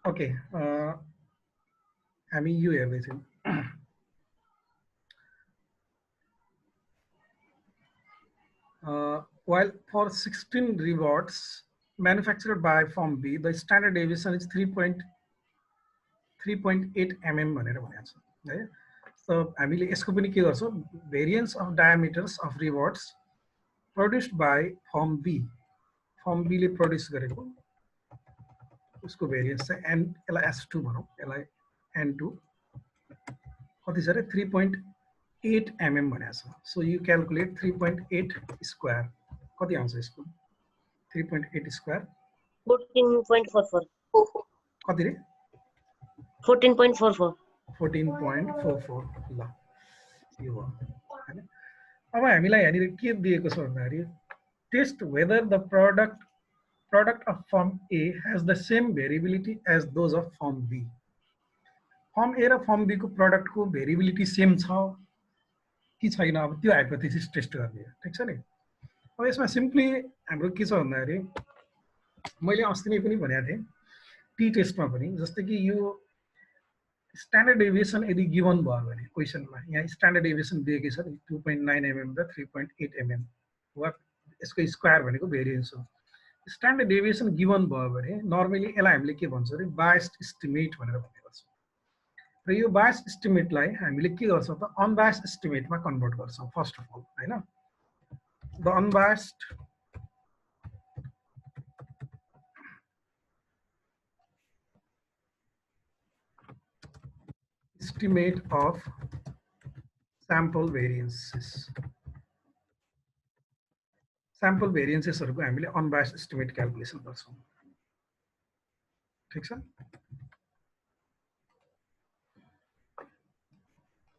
Okay हामी यो हेर्दैछौँ while for 16 rewards manufactured by firm B the standard deviation is 3.8 mm भनेर भनेको छ है सो हामीले यसको पनि के गर्छौं variance of diameters of rewards produced by firm B ले प्रोड्युस गरेको उसको भेरिएन्स चाहिँ एन यसलाई S2 भनौं यसलाई N2 कति छ रे 3.8 mm भनेको छ सो यु क्याल्कुलेट 3.8 स्क्वायर कति आउँछ यसको 3.8 स्क्वायर 14.44 कति रे 14.44 14.44 ल यो हो हैन अब हामीलाई यहाँनिर के दिएको छ भन्दाखेरि test whether the product of firm A has the same variability as those of firm B. Firm A र firm B को प्रोडक्ट को भेरिएबिलिटी सेम छ कि छैन अब त्यो हाइपोथेसिस टेस्ट गर्ने हो ठीक छ नि अब यसमा सिम्पली हाम्रो के छ भन्दाखेरि मैले अस्ति नै पनि भनेको थिएँ टी टेस्टमा पनि जस्तै कि यो स्ट्यान्डर्ड डेभिएसन यदि गिवन भयो भने क्वेशनमा यहाँ स्ट्यान्डर्ड डेभिएसन दिएकै छ नि 2.9 mm र 3.8 mm वा यसको स्क्वायर भनेको भेरिएन्स हो स्ट्यान्डर्ड डेभिएसन गिवन भयो भने नर्मली यसलाई हामीले के भन्छौं रे बायस्ड एस्टिमेट भनेर भन्ने गर्छौं र यो बायस्ड एस्टिमेटलाई हामीले के गर्छौं त अनबायस्ड एस्टिमेटमा कन्भर्ट गर्छौं फर्स्ट अफ अल हैन the unbiased estimate of sample variances हरूको हामीले अनबायस्ड एस्टिमेट क्याल्कुलेसन गर्छौं ठीक छ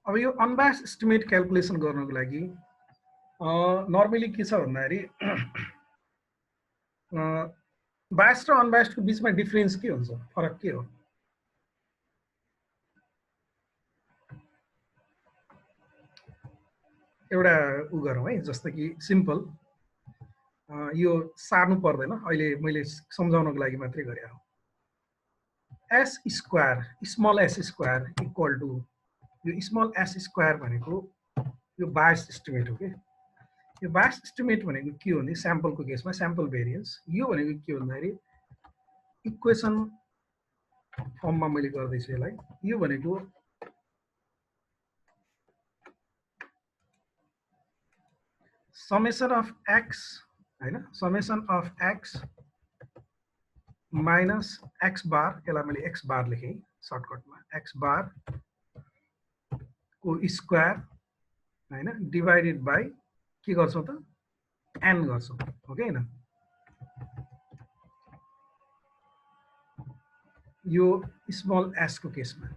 अब यो अनबायस्ड एस्टिमेट क्याल्कुलेसन गर्नको लागि नर्मली के छ भन्दाखेरि बायस्ड र अनबायस्ड को बीचमा डिफरेन्स के हुन्छ फरक के हो एउटा उ गरौँ है जस्तो कि सिम्पल यो सार्नु पर्दैन अहिले मैले सम्झाउनको लागि मात्रै गरे हो s square small s square equal to यो स्मल s स्क्वायर भनेको यो बायस्ड एस्टिमेट हो के यो बायस्ड एस्टिमेट भनेको के हो भने स्याम्पलको केसमा स्याम्पल भेरिएन्स यो भनेको के हो भन्दाखेरि इक्वेसन फर्ममा मैले गर्दैछु यसलाई यो भनेको summation of x हैन summation of x minus x bar यसलाई मैले x bar लेखे सर्टकटमा x bar को स्क्वायर हैन डिवाइडेड बाइ के गर्छौं त n गर्छौं हो के हैन यो स्मल s को केसमा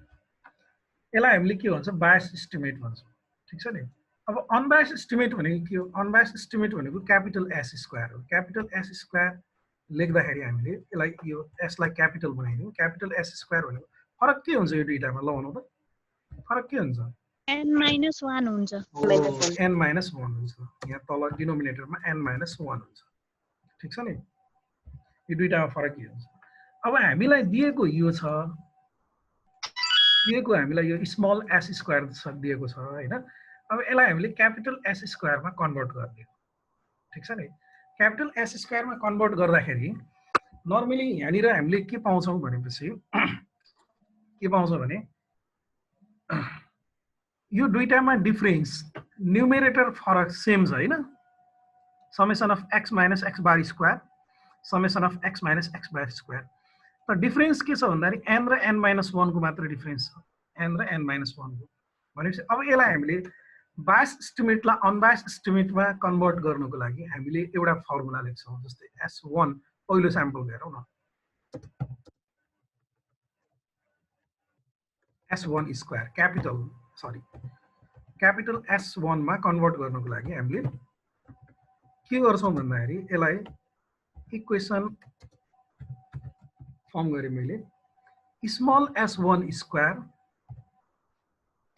यसलाई हामीले के भन्छ बायस्ड एस्टिमेट भन्छौं ठीक छ नि अब अनबायस्ड एस्टिमेट भनेको के हो अनबायस्ड एस्टिमेट भनेको क्यापिटल S स्क्वायर हो क्यापिटल S स्क्वायर लेख्दाखेरि हामीले यसलाई यो s लाई क्यापिटल बनाइदियौ क्यापिटल S स्क्वायर भनेको फरक के हुन्छ यो दुईटामा ल भन्नु त फरक के हुन्छ n - 1 हुन्छ n - 1 हुन्छ यहाँ तल डिनोमिनेटरमा n - 1 हुन्छ ठीक छ नि यो दुईटामा फरक के हुन्छ अब हामीलाई दिएको यो छ दिएको हामीलाई यो स्मल s स्क्वायर दिएको छ हैन अब यसलाई हामीले क्यापिटल S स्क्वायरमा कन्भर्ट गर्ने ठीक छ नि क्यापिटल S स्क्वायरमा कन्भर्ट गर्दाखेरि नर्मली यहाँनिर हामीले के पाउँछौं भनेपछि के पाउँछौं भने यो दुईटामा डिफरेन्स न्युमेरेटर फरक सेम छ हैन summation of x - x bar square summation of x - x bar square त डिफरेन्स के छ भन्दाखेरि n र n - 1 को मात्र डिफरेन्स छ n र n - 1 को भनेपछि अब यसलाई हामीले बायस्ड एस्टिमेटलाई अनबायस्ड एस्टिमेटमा कन्भर्ट गर्नको लागि हामीले एउटा फर्मुला लेख्छौं जस्तै S1 पहिलो स्याम्पल हेरौँ न S1 स्क्वायर क्यापिटल S1 मा कन्भर्ट गर्नको लागि हामीले के गर्छौं भन्दाखेरि यसलाई इक्वेसन फर्म गरे मैले small s1 square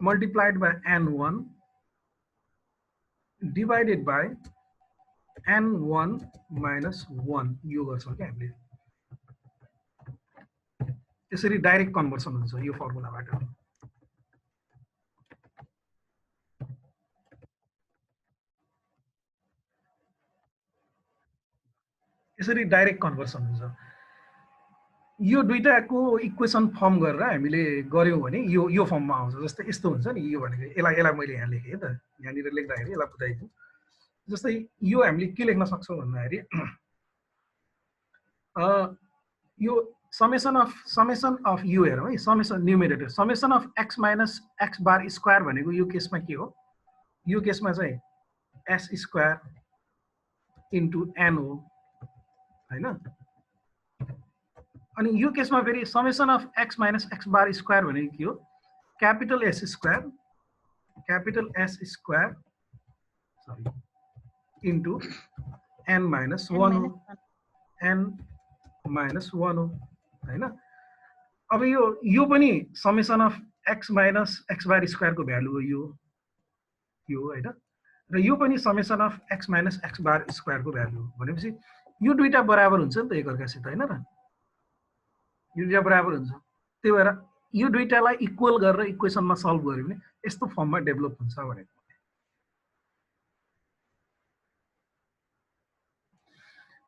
multiplied by n1 divided by n1 minus 1 यो गर्छौं के हामीले यसरी डाइरेक्ट कन्भर्सन हुन्छ यो फर्मुलाबाट यसरी डाइरेक्ट कन्भर्सन हुन्छ यो दुईटाको इक्वेसन फर्म गरेर हामीले गर्यौं भने यो फर्ममा आउँछ जस्तै यस्तो हुन्छ नि यो भनेको यसलाई मैले यहाँ लेखेँ है त यहाँनिर लेख्दाखेरि यसलाई बुझाइदिउँ जस्तै यो हामीले के लेख्न सक्छौँ भन्दाखेरि यो समेसन अफ यु हेरौँ है summation numerator summation of x minus x bar square भनेको यो केसमा के हो यो केसमा चाहिँ एस स्क्वायर इन्टु एन हो हैन अनि यो केसमा फेरि summation of x minus x bar square भनेको के हो capital S square sorry into n minus 1 हो एन माइनस 1 हो हैन अब यो पनि summation of x minus x bar स्क्वायरको भ्यालु हो यो हैन र यो पनि summation of x minus x bar स्क्वायरको भ्यालु हो भनेपछि यो दुईटा बराबर हुन्छ नि त एकअर्कासित हैन र यो दुईटा बराबर हुन्छ त्यही भएर यो दुईटालाई इक्वल गरेर इक्वेसनमा सल्भ गर्यो भने यस्तो फर्ममा डेभलप हुन्छ भनेको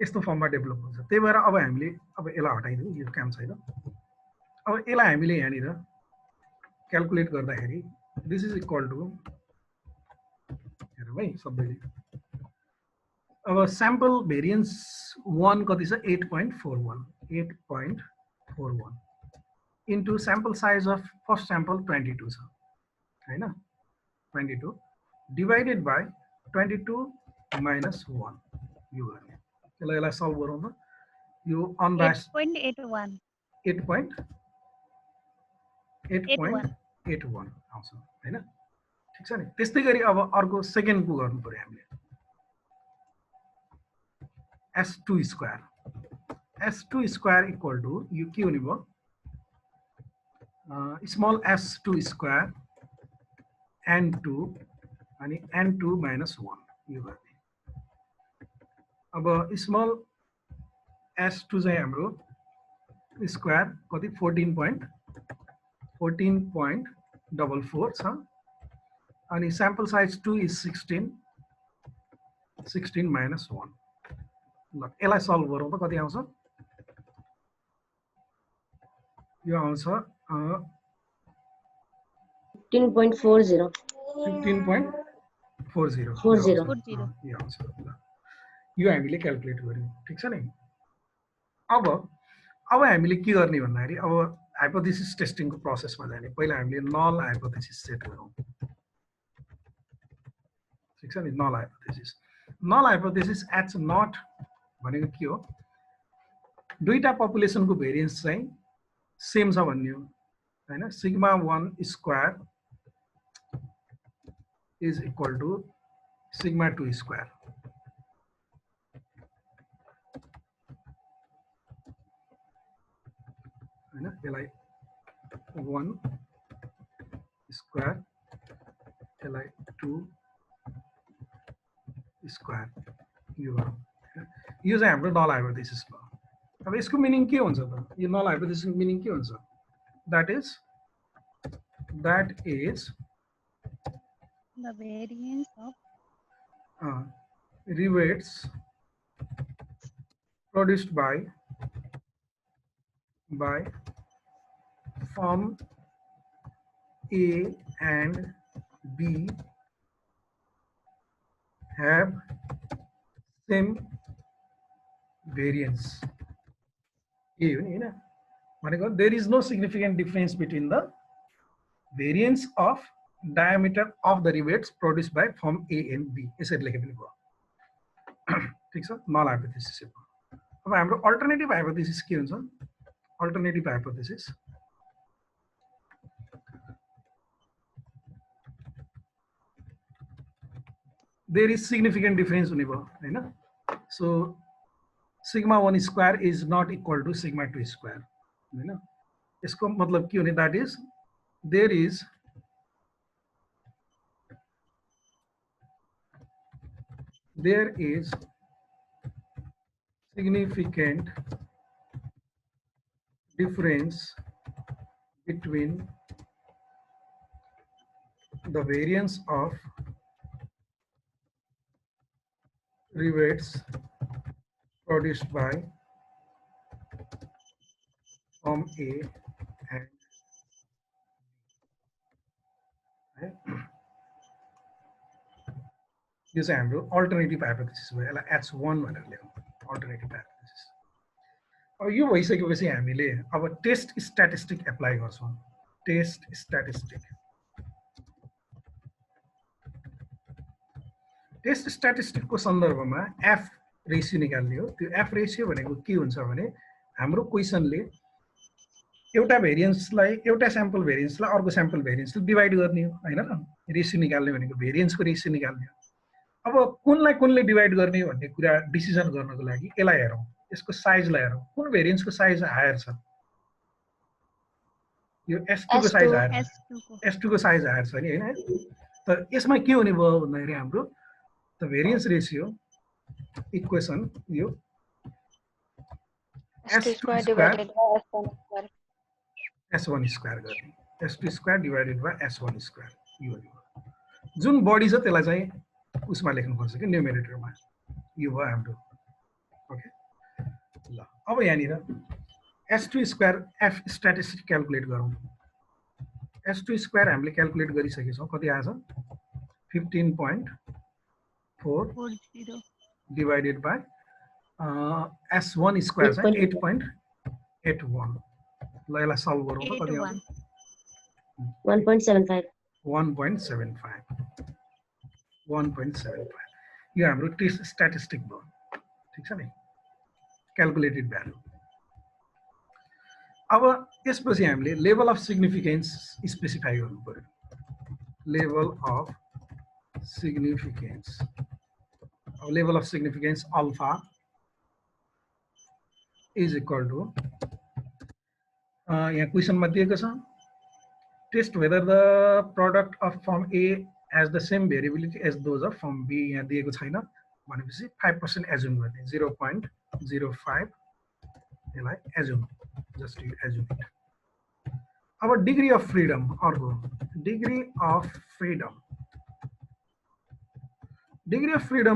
यस्तो फर्ममा डेभलप हुन्छ त्यही भएर अब हामीले अब यसलाई हटाइदिउँ यो काम छैन अब यसलाई हामीले यहाँनिर क्याल्कुलेट गर्दाखेरि दिस इज इक्वल टु हेरौँ है सबैले अब स्याम्पल भेरिएन्स 1 कति छ 8.41 into sample size of first sample 22 छ हैन 22 डिवाइडेड बाई 22 माइनस 1 यो गर्ने यसलाई सल्भ गरौँ त यो अनबायस्ड 8.81 आउँछ हैन ठीक छ नि त्यस्तै गरी अब अर्को सेकेन्डको गर्नु पर्यो हामीले s2 स्क्वायर इक्वल टु यो के हुने भयो स्मल s2 स्क्वायर n2 अनि n2 माइनस 1 यो गर्ने अब स्मल s2 चाहिँ हाम्रो स्क्वायर कति 14.44 छ अनि स्याम्पल साइज 2 इज 16 माइनस 1 ल यसलाई सल्भ गरौँ त कति आउँछ यो आउँछ 15.40 यो आउँछ यो हामीले क्याल्कुलेट गर्यौँ ठिक छ नि अब हामीले के गर्ने भन्दाखेरि अब हाइपोथेसिस टेस्टिङको प्रोसेसमा जाने पहिला हामीले नल हाइपोथेसिस सेट गरौँ ठिक छ नि नल हाइपोथेसिस एच नट भनेको के हो दुईटा पपुलेसनको भेरिएन्स चाहिँ सेम छ भन्ने हो हैन sigma 1 square is equal to sigma 2 square हैन यसलाई 1 स्क्वायर यसलाई 2 स्क्वायर यो चाहिँ हाम्रो नल हाइपोथेसिस भयो अब यसको मिनिङ के हुन्छ त यो नल हाइपोथेसिसको मिनिङ के हुन्छ that is the variance of rivets produced by firm A and B have same variance ए हो नि हैन भनेको there is no significant difference between the variance of diameter of the rivets produced by firm A and B यसरी लेखे पनि भयो ठीक छ नल हाइपोथेसिस अब हाम्रो अल्टरनेटिभ हाइपोथेसिस के हुन्छ alternative hypothesis there is significant difference हुने भयो हैन so sigma 1 square is not equal to sigma 2 square हैन यसको मतलब के हुने that is there is significant difference between the variance of rebates produced by firm A and है यो चाहिँ हाम्रो अल्टरनेटिभ हाइपोथेसिस भयो यसलाई H1 भनेर लेखौँ अल्टरनेटिभ हाइपोथेसिस अब यो भइसकेपछि हामीले अब टेस्ट स्ट्याटिस्टिक एप्लाई गर्छौँ टेस्ट स्ट्याटिस्टिकको सन्दर्भमा एफ रेसियो निकाल्ने हो त्यो एफ रेसियो भनेको के हुन्छ भने हाम्रो क्वेसनले एउटा भेरिएन्सलाई एउटा स्याम्पल भेरिएन्सलाई अर्को स्याम्पल भेरिएन्सले डिभाइड गर्ने हो हैन रेसियो निकाल्ने भनेको भेरिएन्सको रेसियो निकाल्ने हो अब कुनलाई कुनले डिभाइड गर्ने भन्ने कुरा डिसिजन गर्नको लागि यसलाई हेरौँ यसको साइजलाई हेरौँ कुन भेरिएन्सको साइज हायर छ यो S2 को साइज हायर S2 को साइज हायर छ नि हैन त यसमा के हुने भयो भन्दाखेरि हाम्रो द भेरिएन्स रेसियो इक्वेसन यो S2 divided by S1 square गर्ने S2 square divided by S1 square यो जुन बडी छ त्यसलाई चाहिँ उसमा लेख्नुपर्छ कि न्युमेरेटरमा यो भयो हाम्रो ओके ल अब यहाँनिर S2 square F statistic calculate गरौँ S2 square हामीले क्याल्कुलेट गरिसकेका छौँ कति आएछ 15.4 divided by S1 square चाहिँ 8.81 ल यसलाई सल्भ गरौँ त कति आउँछ 1.75 यो हाम्रो टेस्ट स्ट्याटिस्टिक भयो ठीक छ नि क्याल्कुलेटेड भ्यालु अब त्यसपछि हामीले लेभल अफ सिग्निफिकेन्स स्पेसिफाई गर्नु पर्यो लेभल अफ सिग्निफिकेन्स अब level of significance alpha is equal to यहाँ क्वेसनमा दिएको छ test whether the product of firm A as the same variability as those of firm B यहाँ दिएको छैन भनेपछि 5% एज्युम गर्ने 0.05 यसलाई assume just you assume it अब डिग्री अफ फ्रिडम अर्को डिग्री अफ फ्रिडम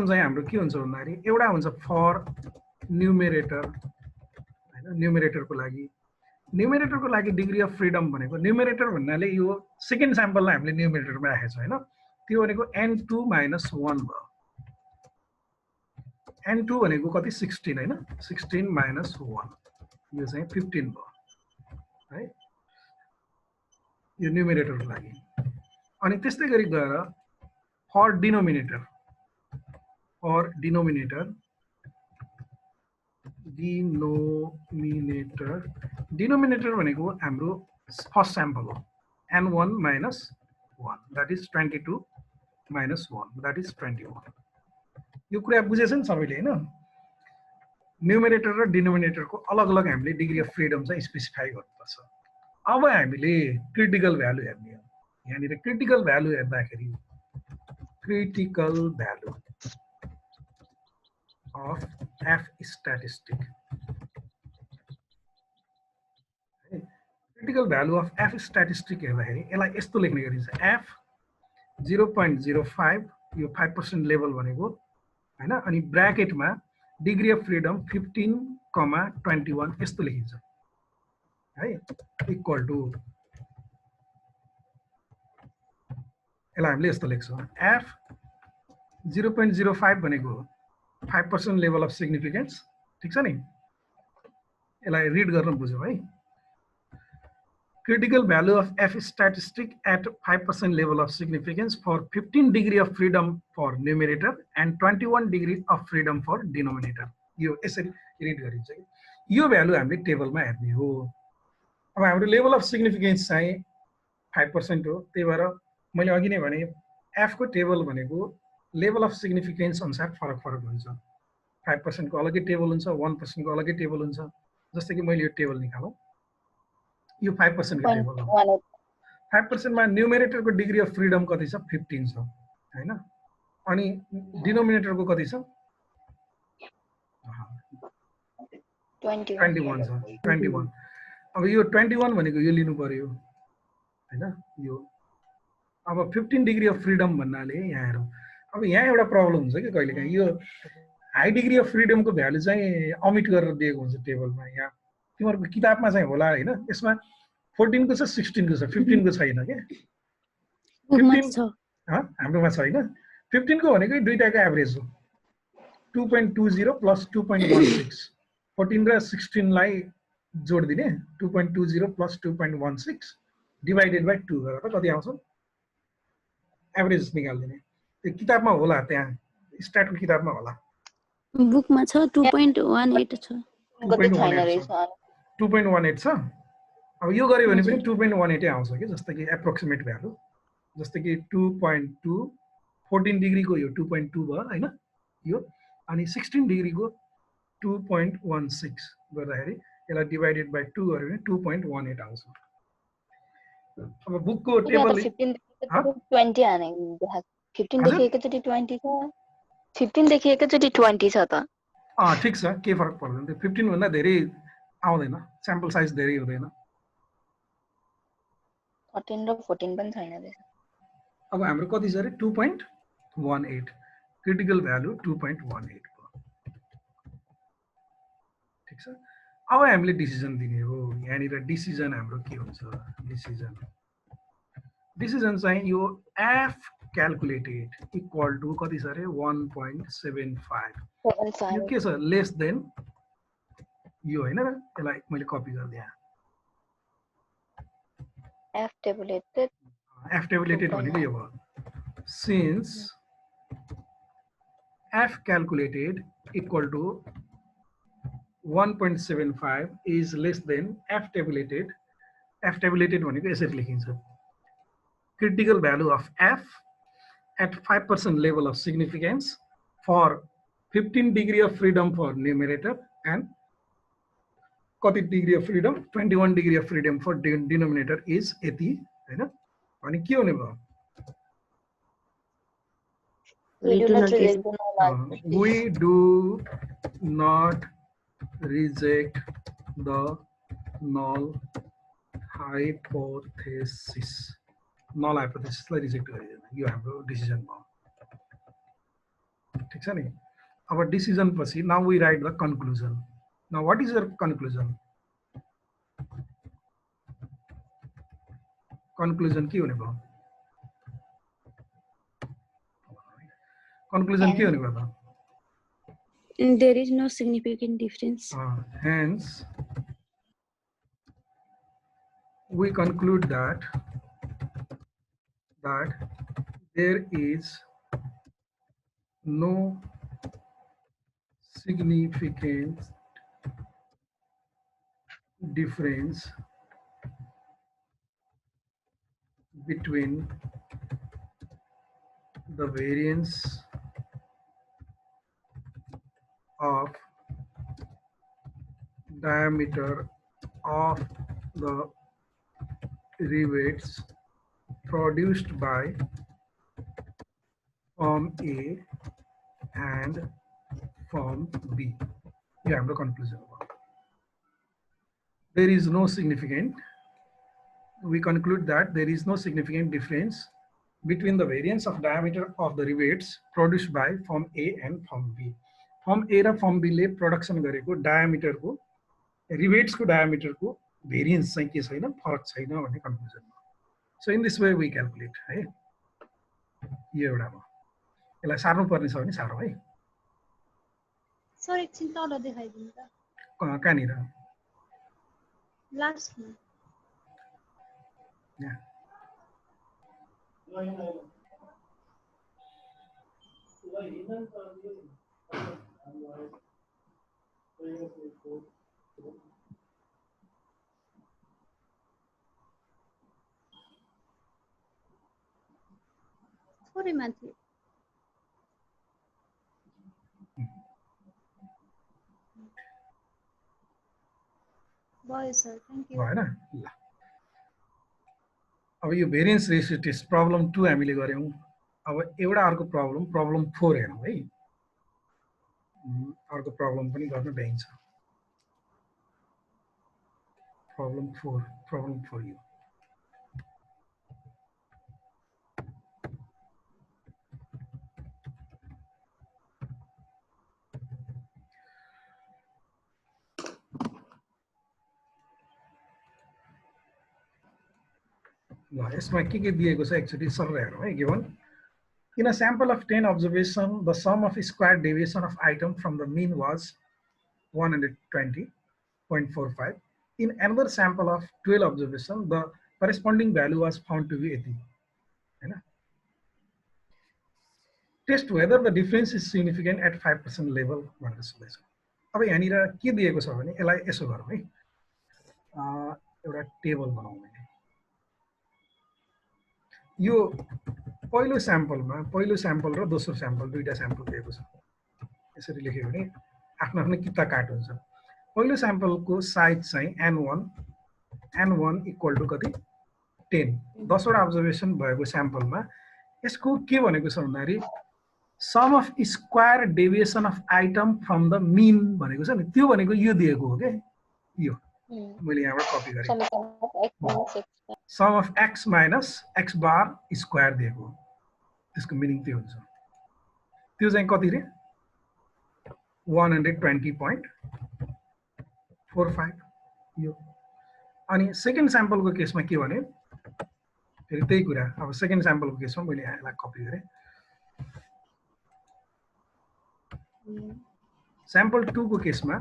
चाहिँ हाम्रो के हुन्छ भन्दाखेरि एउटा हुन्छ फर न्युमेरेटर हैन न्युमेरेटरको लागि डिग्री अफ फ्रिडम भनेको न्युमेरेटर भन्नाले यो सेकेन्ड स्याम्पललाई हामीले न्युमेरेटरमा राखेको छ हैन त्यो भनेको n2 - 1 भयो n2 भनेको कति 16 हैन 16 - 1 यो चाहिँ 15 भयो है यो न्युमेरेटरको लागि अनि त्यस्तै गरी गएर फर डिनोमिनेटर भनेको हाम्रो फर्स्ट स्याम्पल हो n1 - 1 that is 22 - 1 that is 21 यो कुरा बुझेछ नि सबैले हैन न्युमेरेटर र डिनोमिनेटरको अलग अलग हामीले डिग्री अफ फ्रिडम चाहिँ स्पेसिफाई गर्नुपर्छ अब हामीले क्रिटिकल भ्यालु हेर्ने हो यहाँनिर क्रिटिकल भ्यालु हेर्दाखेरि critical value of F statistic critical value of F statistic हेर्दाखेरि यसलाई यस्तो लेख्ने गरिन्छ एफ 0.05 यो 5% लेभल भनेको हैन अनि ब्र्याकेटमा डिग्री अफ फ्रिडम 15,21 यस्तो लेखिन्छ है इक्वल टु यसलाई हामीले यस्तो लेख्छौँ एफ 0.05 भनेको 5% लेभल अफ सिग्निफिकेन्स ठीक छ नि यसलाई रिड गर्न बुझ्यौ है critical value of F statistic at 5% level of significance for 15 degree of freedom for numerator and 21 degree of freedom for denominator. यो यसरी रिड गरिन्छ कि यो भ्यालु हामीले टेबलमा हेर्ने हो अब हाम्रो लेभल अफ सिग्निफिकेन्स चाहिँ 5% हो त्यही भएर मैले अघि नै भने एफ को टेबल भनेको लेभल अफ सिग्निफिकेन्स अनुसार फरक हुन्छ 5% को अलगै टेबल हुन्छ 1% को अलगै टेबल हुन्छ जस्तै कि मैले यो टेबल निकालौँ यो 5% को टेबल हो 5% मा न्युमेरेटर को डिग्री अफ फ्रिडम कति छ 15 छ हैन अनि डिनोमिनेटर को कति छ 21 छ 21 अब यो 21 भनेको यो लिनु पर्यो हैन यो अब 15 डिग्री अफ फ्रिडम भन्नाले यहाँ हेरौँ अब यहाँ एउटा प्रब्लम हुन्छ कि कहिलेकाहीँ यो हाई डिग्री अफ फ्रिडमको भ्यालु चाहिँ अमिट गरेर दिएको हुन्छ टेबलमा यहाँ तिमीहरूको किताबमा चाहिँ होला हैन यसमा 14 को छ 16 को छ 15 को छैन के बुकमा 15 छ हाम्रोमा छैन 15 को भनेको दुईटाको एभरेज हो 2.20 प्लस 2.16 14 र 16 लाई जोड दिने 2.20 प्लस 2.16 डिवाइडेड बाइ 2 गरेर कति आउँछ एभरेज निकाल्दिने त्यो किताबमा होला त्यहाँ स्ट्याटको किताबमा होला बुकमा छ 2.18 छ 2.18 छ अब यो गर्यो भने पनि 2.18 आउँछ कि जस्तो कि एप्रोक्सिमेट भ्यालु जस्तो कि 2.2 14 डिग्रीको यो 2.2 भयो हैन यो अनि 16 डिग्रीको 2.16 गर्दाखेरि यसलाई डिवाइडेड बाइ 2 गर्यो भने 2.18 आउँछ अब बुकको टेबल 20 आने 15 देखि एकैचोटी 20 छ 15 देखि एकैचोटी 20 छ त ठिक छ के फरक पर्दैन त्यो 15 भन्दा धेरै आउँदैन स्याम्पल साइज धेरै हुँदैन 13 र 14 पनि छैन त्यसमा अब हाम्रो कति छ रे 2.18 क्रिटिकल भ्यालु 2.18 ठीक छ अब हामीले डिसिजन दिने हो यहाँनिर डिसिजन हाम्रो के हुन्छ डिसिजन चाहिँ यो एफ क्याल्कुलेटेड इक्वल टु कति छ रे 1.75 यो के छ लेस देन यो हैन र यसलाई मैले कपी गर्दिए एफ टेबुलेटेड भनेको यो भयो since F calculated equal to 1.75 is less than F tabulated भनेको यसरी लेखिन्छ critical value of F at 5% level of significance for 15 degree of freedom for numerator and कति degree of freedom 21 degree of freedom for denominator is यति हैन अनि के हुने भयो We do not reject the null hypothesis लाई reject गरिदैन यो हाम्रो डिसिजन भयो ठीक छ नि अब डिसिजन पछि now we write the conclusion now what is your conclusion के हुने भयो कन्क्लुजन के हुने भयो त There is no significant difference. Hence, we conclude that there is no significant difference between the variance of diameter of the rivets produced by form A and form B. Yeah, I'm the conclusion. There is no significant. We conclude that there is no significant difference between the variance of diameter of the rivets produced by form A and form B. Form A र form B ले production गरेको diameter को rivets को diameter को variance चाहिँ के छैन फरक छैन भन्ने कन्क्लुजन हो so in this way we calculate है यो एउटा हो यसलाई सार्नु पर्ने छ भने सारौ है सर एकछिन तल देखाइदिनु त कहाँनिर लास्टमा यहाँ थोरै माथि भयो सर थ्यांक यू भएन ल अब यो भेरिएन्स रेसियो टेस्ट प्रब्लम 2 हामीले गर्यौं अब एउटा अर्को प्रब्लम 4 हेरौं है अर्को प्रब्लम पनि गर्न भ्याइन्छ Problem 4 you. यसमा के दिएको छ एक्चुअली सरल हेरौँ है given in a sample of 10 observation the sum of square deviation of item from the mean was 120.45 in another sample of 12 observation the corresponding value was found to be 80 हैन test whether the difference is significant at 5% level भनेर सोधेछ अब यहाँनिर के दिएको छ भने यसलाई यसो गरौँ है एउटा टेबल बनाउँ मैले यो पहिलो स्याम्पल र दोस्रो स्याम्पल दुईटा स्याम्पल दिएको छ यसरी लेख्यो भने आफ्नो आफ्नो किता काट हुन्छ पहिलो स्याम्पलको साइज चाहिँ n1 इक्वल टु कति 10 10 वटा अब्जर्भेसन भएको स्याम्पलमा यसको के भनेको छ भन्दाखेरि sum of square deviation of item from the mean भनेको छ नि त्यो भनेको यो दिएको हो के यो मैले यहाँबाट कपी गरेँ sum of x minus x bar square दिएको त्यसको मिनिङ त्यो हुन्छ त्यो चाहिँ कति रे 120.45 यो अनि सेकेन्ड स्याम्पलको केसमा के भने फेरि त्यही कुरा अब सेकेन्ड स्याम्पलको केसमा मैले यसलाई कपी गरेँ sample 2 को केसमा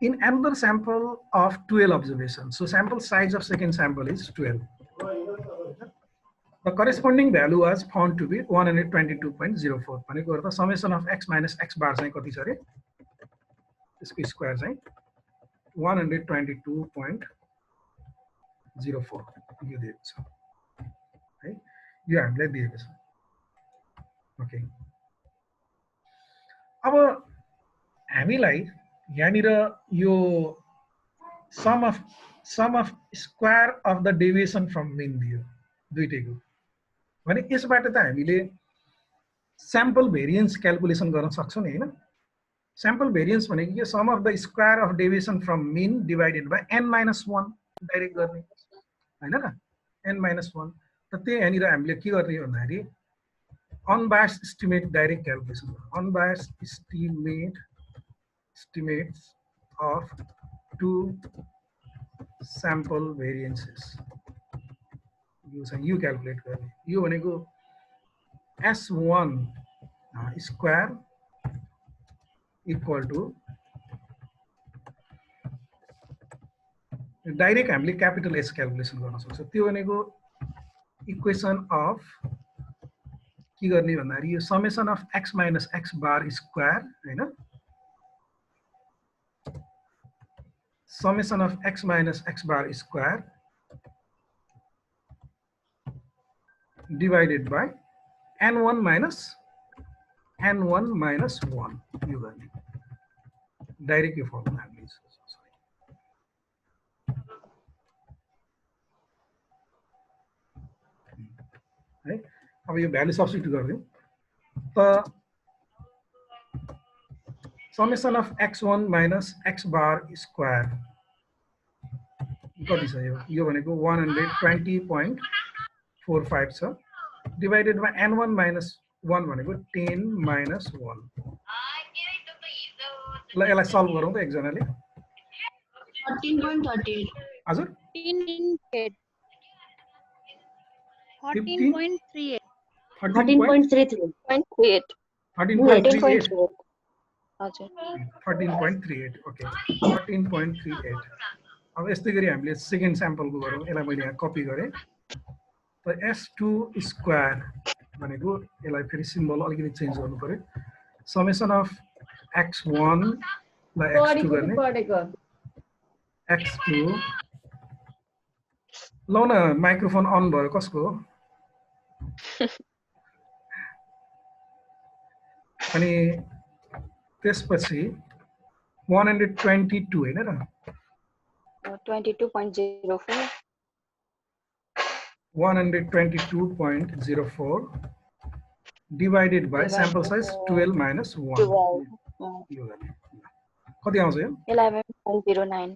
in another sample of 12 observations so sample size of second sample is 12 the corresponding value was found to be 122.04 भनेको अर्थ summation of x minus x bar चाहिँ कति छ रे त्यसको स्क्वायर चाहिँ 122.04 यो दिएको छ है यो हामीलाई दिएको छ ओके अब हामीलाई यहाँनिर यो sum of square of the deviation from mean दियो दुईटैको भने यसबाट त हामीले स्याम्पल भेरिएन्स क्याल्कुलेसन गर्न सक्छौं नि हैन स्याम्पल भेरिएन्स भनेको के sum of the square of deviation from mean divided by n - 1 direct गर्ने हैन र n - 1 त त्यही यहाँनिर हामीले के गर्ने भन्दाखेरि unbiased estimate direct calculation unbiased estimates of two sample variances you calculate गर्ने यो भनेको s1 square equal to direct हामीले क्यापिटल S क्याल्कुलेसन गर्न सक्छौं त्यो भनेको इक्वेसन अफ के गर्ने भन्दाखेरि यो summation of x minus x bar square हैन summation of x minus x bar square divided by n1 minus 1 यो गर्ने डाइरेक्ट यो फर्मुला हामीले है अब यो भ्यालु सब्स्टिट्युट गरिदिउँ त summation of x1 minus x bar square कति छ यो भनेको 120.45 छ डिवाइडेड बाइ n1 माइनस 1 भनेको 10 माइनस 1 ल यसलाई सल्भ गरौँ त एकजनाले 13.38 हजुर 14.38 13.33 13.38 हजुर 13.38 ओके 13.38 अब यस्तै गरी हामीले सेकेन्ड स्याम्पलको गरौँ यसलाई मैले यहाँ कपी गरेँ त s2 स्क्वायर भनेको यसलाई फेरि सिम्बल अलिकति चेन्ज गर्नु पर्यो समेसन अफ x1 लाई x2 गर्ने x2 लौ न माइक्रोफोन अन भयो कसको अनि त्यसपछि 122 हैन र 22.04 122.04 divided by sample size 12 minus 1 यो गर्ने कति आउँछ यो 11.09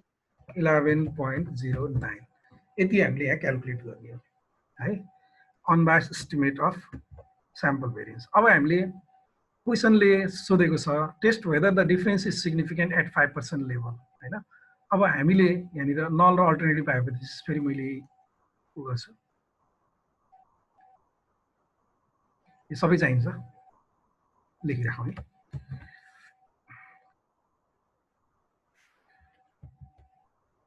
11.09 यति हामीले यहाँ क्याल्कुलेट गर्ने हो है unbiased estimate of sample variance अब हामीले क्वेसनले सोधेको छ test whether the difference is significant at 5% level हैन अब हामीले यहाँनिर नल र अल्टरनेटिभ हाइपोथेसिस फेरि मैले उ गर्छु यो सबै चाहिन्छ लेखिराखौँ है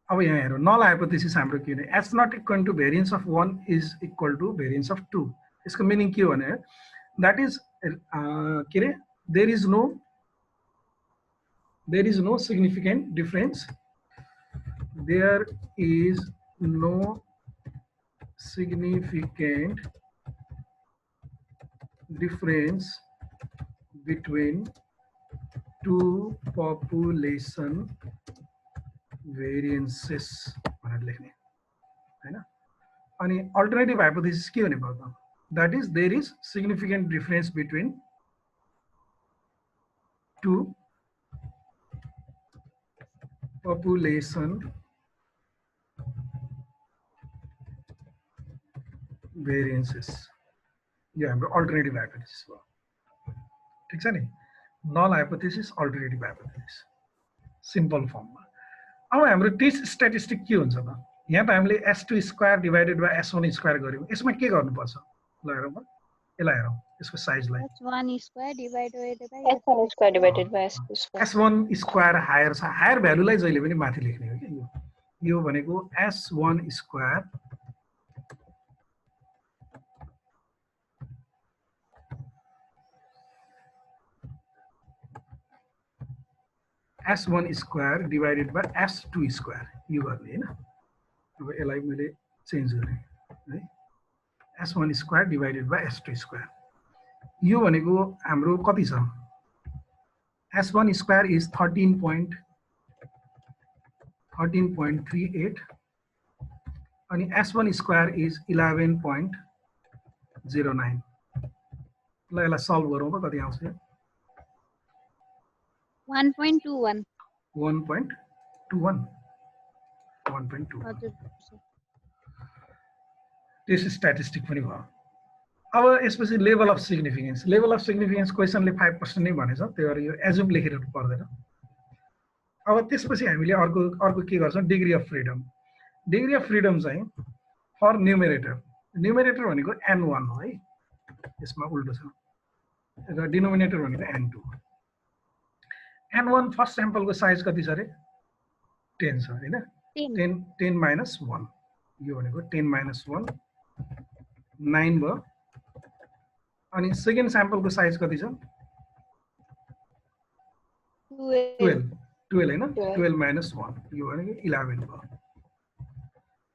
अब यहाँ हेरौँ नल हाइपोथेसिस हाम्रो के भने H naught equal to variance of 1 is equal to variance of 2 यसको मिनिङ के हो भने द्याट इज के अरे there is no significant difference there is no significant difference between two population variances भनेर लेख्ने हैन अनि अल्टरनेटिभ हाइपोथेसिस के हुने भयो त that is there is significant difference between two population variances यो हाम्रो अल्टरनेटिभ हाइपोथेसिस हो ठीक छ नि null hypothesis alternative hypothesis simple फर्ममा अब हाम्रो टेस्ट स्ट्याटिस्टिक के हुन्छ त यहाँ त हामीले s2 square divided by s1 square गर्यौं यसमा के गर्नुपर्छ ल हेरौँ त यसलाई हेरौँ यसको साइजलाई s1 square divided by S1 square divided by S2 square. s1 square higher छ हायर भ्यालुलाई जहिले पनि माथि लेख्ने हो के यो भनेको s1 square s1 square divided by s2 square यो गर्ने हैन अब यसलाई मैले चेन्ज गरे है s1 square divided by s2 square यो भनेको हाम्रो कति छ s1 square is 13.38 अनि s1 square is 11.09 ल यसलाई सल्भ गरौँ त कति आउँछ 1.21 1.21 टेस्ट स्ट्याटिस्टिक पनि भयो अब यसपछि लेभल अफ सिग्निफिकेन्स क्वेसनले 5% नै भनेछ त्यही भएर यो एजुम लेखिरहनु पर्दैन अब त्यसपछि हामीले अर्को के गर्छौँ डिग्री अफ फ्रिडम चाहिँ फर न्युमेरेटर भनेको n1 हो है यसमा उल्टो छ र डिनोमिनेटर भनेको n2 n1 फर्स्ट स्याम्पलको साइज कति छ रे 10 छ हैन 10 minus 1 यो भनेको 10 minus 1 9 भयो अनि सेकेन्ड स्याम्पलको साइज कति छ 12 हैन 12 minus 1 यो भनेको 11 भयो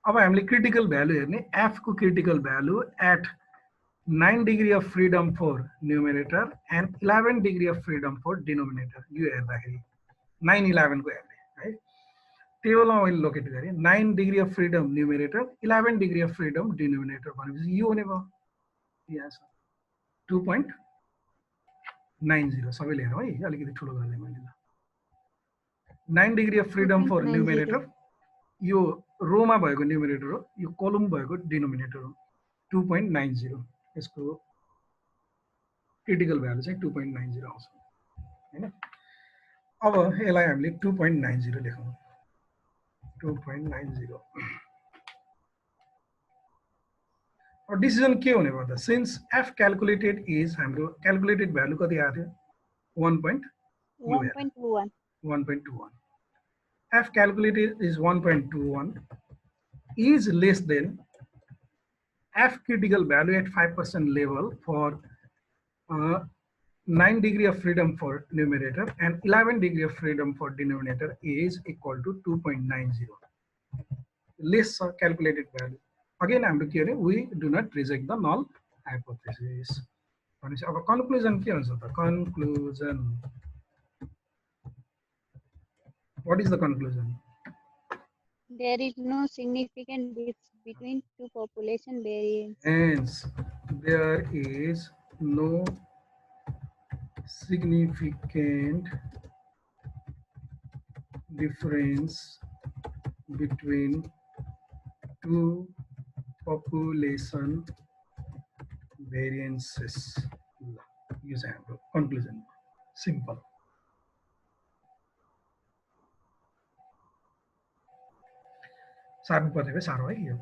अब हामीले क्रिटिकल भ्यालु हेर्ने f को critical value at 9 degree of freedom for numerator and 11 degree of freedom for denominator यो हेर्दाखेरि 9 11 को हेर्ने है टेबलमा मैले लोकेट गरे 9 degree of freedom numerator 11 degree of freedom denominator भनेपछि यो हुने भयो यहाँ छ 2.90 सबैले हेरौँ है अलिकति ठुलो गर्ने मैले 9 degree of freedom for numerator यो रोमा भएको न्युमेरेटर हो यो कलम भएको डिनोमिनेटर हो 2.90 यसको क्रिटिकल भ्यालु चाहिँ 2.90 आउँछ हैन अब यसलाई हामीले 2.90 लेखौँ 2.90 अब डिसिजन के हुने भयो त सिन्स f क्याल्कुलेटेड इज हाम्रो क्याल्कुलेटेड भ्यालु कति आएको थियो 1.21 f calculated is 1.21 is less than f critical value at 5% level for 9 degree of freedom for numerator and 11 degree of freedom for denominator is equal to 2.90 less calculated value again I am looking we do not reject the null hypothesis अब conclusion के हुन्छ त conclusion what is the conclusion there is no significant difference between two population variants hence there is no significant difference between two population variances. यो चाहिँ हाम्रो conclusion simple. सार्नु पर्ने भए साह्रो है यो।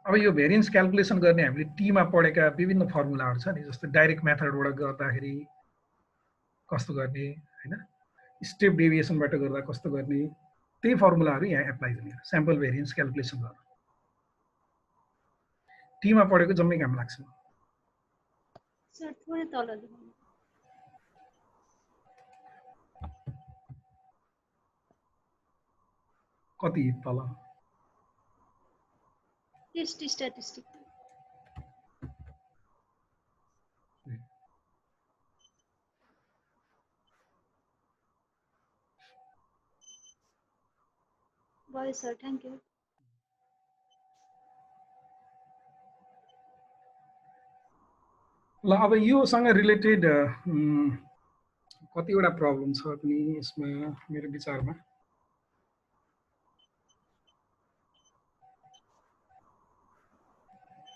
अब यो भेरिएन्स क्याल्कुलेसन गर्ने हामीले टीमा पढेका विभिन्न फर्मुलाहरू छ नि, जस्तै डाइरेक्ट मेथडबाट गर्दाखेरि कस्तो गर्ने हैन, स्टेप डेभिएसनबाट गर्दा कस्तो गर्ने, त्यही फर्मुलाहरू यहाँ एप्लाई गर्ने स्याम्पल भेरिएन्स क्याल्कुलेसन गर्न। टीमा पढेको जम्मै काम लाग्छ। सर थोरै तल दिनु। कति तल? Test statistic. भयो सर, थ्याङ्क यू। ल अब योसँग रिलेटेड कतिवटा प्रब्लम छ पनि यसमा मेरो विचारमा।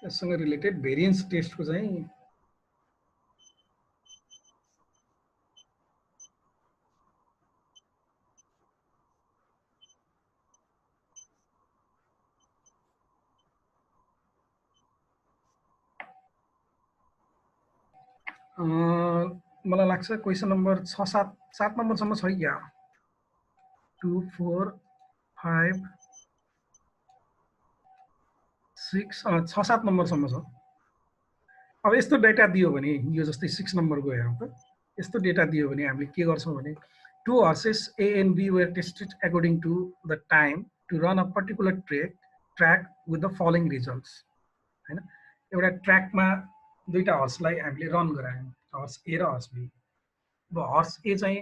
यससँग रिलेटेड भेरिएन्स टेस्टको चाहिँ मलाई लाग्छ क्वेसन नम्बर 6-7 नम्बरसम्म छ क्या, 2 4 5 6 6-7 नम्बरसम्म छ। अब यस्तो डेटा दियो भने यो जस्तै 6 नम्बरको हेरौँ त, यस्तो डेटा दियो भने हामीले के गर्छौँ भने 2 horses A and B were tested according to the time to run a particular track with the following results हैन। एउटा ट्र्याकमा दुईटा हर्सलाई हामीले रन गरायौँ, हर्स ए र हर्स बी। अब हर्स ए चाहिँ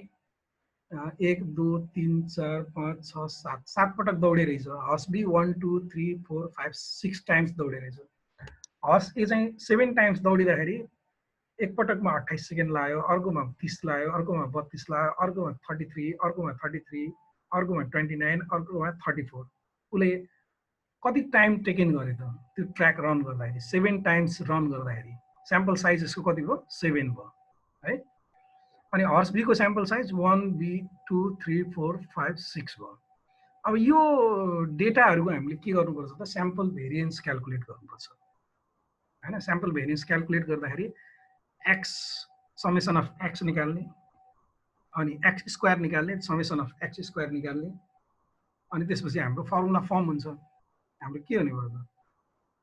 1 2 3 4 5 6 7 पटक दौडे रहेछ। हर्स बी 1 2 3 4 5 6 टाइम्स दौडे रहेछ। हर्स ए चाहिँ 7 टाइम्स दौडिँदाखेरि एक पटकमा 28 सेकेन्ड लाग्यो, अर्कोमा 30 लाग्यो, अर्कोमा 32 लाग्यो, अर्कोमा 33, अर्कोमा 33, अर्कोमा 29, अर्कोमा 34। उसले कति टाइम टेकन गरे त त्यो ट्र्याक रन गर्दाखेरि? 7 टाइम्स रन गर्दाखेरि स्याम्पल साइज यसको कति भयो? 7 भयो है। अनि हर्स बी को स्याम्पल साइज 1 B 2 3 4 5 6 भयो। अब यो डेटाहरूको हामीले के गर्नुपर्छ त? स्याम्पल भेरिएन्स क्याल्कुलेट गर्नुपर्छ हैन। स्याम्पल भेरिएन्स क्याल्कुलेट गर्दाखेरि एक्स समेसन अफ एक्स निकाल्ने, अनि एक्स स्क्वायर निकाल्ने, समेसन अफ एक्स स्क्वायर निकाल्ने, अनि त्यसपछि हाम्रो फर्मुला फर्म हुन्छ। हाम्रो के हुने भयो त?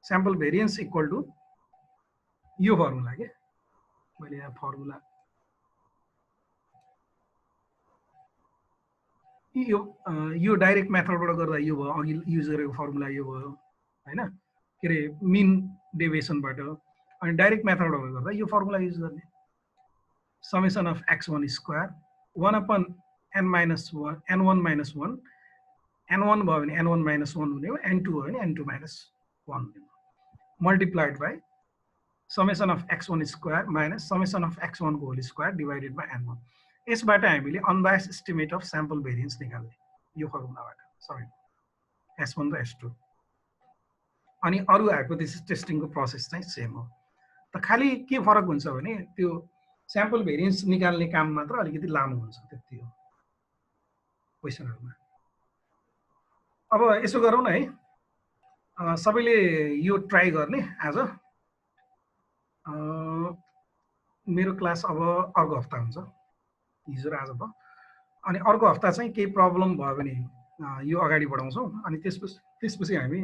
स्याम्पल भेरिएन्स इक्वल टु यो फर्मुला के, मैले यहाँ फर्मुला यो डाइरेक्ट मेथडबाट गर्दा यो भयो, अघि युज गरेको फर्मुला यो भयो हैन, के अरे मिन डेभिएसनबाट। अनि डाइरेक्ट मेथडबाट गर्दा यो फर्मुला युज गर्ने, summation of x1 square 1/n - 1 n1 - 1 n1 भयो भने n1 - 1 हुने हो, n2 भयो भने n2 - 1 हुने हो, multiplied by summation of x1 square minus summation of x1 को whole square divided by n1। यसबाट हामीले unbiased estimate of sample variance निकाल्ने यो फर्मुलाबाट, सरी S1 र S2। अनि अरु हाइपोथेसिस टेस्टिङको प्रोसेस चाहिँ सेम हो। त खाली के फरक हुन्छ भने त्यो स्याम्पल भेरिएन्स निकाल्ने काम मात्र अलिकति लामो हुन्छ, त्यति हो क्वेसनहरुमा। अब यसो गरौँ न है, सबैले यो ट्राई गर्ने आज। मेरो क्लास अब अर्को हप्ता हुन्छ, हिजो र आज भयो। अनि अर्को हप्ता चाहिँ केही प्रब्लम भयो भने यो अगाडि बढाउँछौँ। अनि त्यसपछि हामी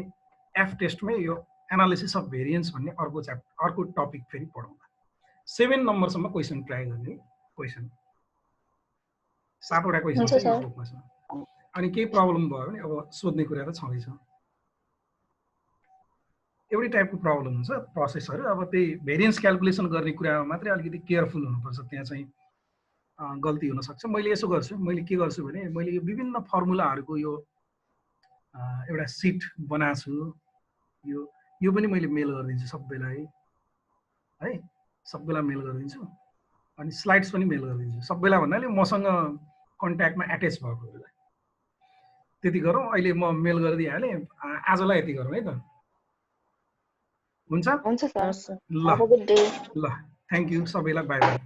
एफ टेस्टमै यो एनालिसिस अफ भेरिएन्स भन्ने अर्को टपिक फेरि पढाउँला। 7 नम्बरसम्म क्वेसन ट्राई गर्ने, क्वेसन 7 वटा क्वेसन छ यो बुकमा छ। अनि केही प्रब्लम भयो भने अब सोध्ने कुरा त छँदैछ। एउटै टाइपको प्रब्लम हुन्छ प्रोसेसहरु। अब त्यही भेरिएन्स क्याल्कुलेसन गर्ने कुरामा मात्रै अलिकति केयरफुल हुनुपर्छ, त्यहाँ चाहिँ गल्ती हुन सक्छ। मैले यसो गर्छु, मैले के गर्छु भने मैले यो विभिन्न फर्मुलाहरुको यो एउटा सिट बनाछु यो पनि मैले मेल गरिदिन्छु सबैलाई है, सबैलाई मेल गरिदिन्छु। अनि स्लाइड्स पनि मेल गरिदिन्छु सबैलाई भन्नाले मसँग कन्ट्याक्टमा एट्याच भएकोहरूलाई। त्यति गरौँ, अहिले म मेल गरिदिइहालेँ। आजलाई यति गरौँ है त, हुन्छ? हुन्छ सर, ल have a good day. ल, थ्याङ्क यू सबैलाई, बाई बाई।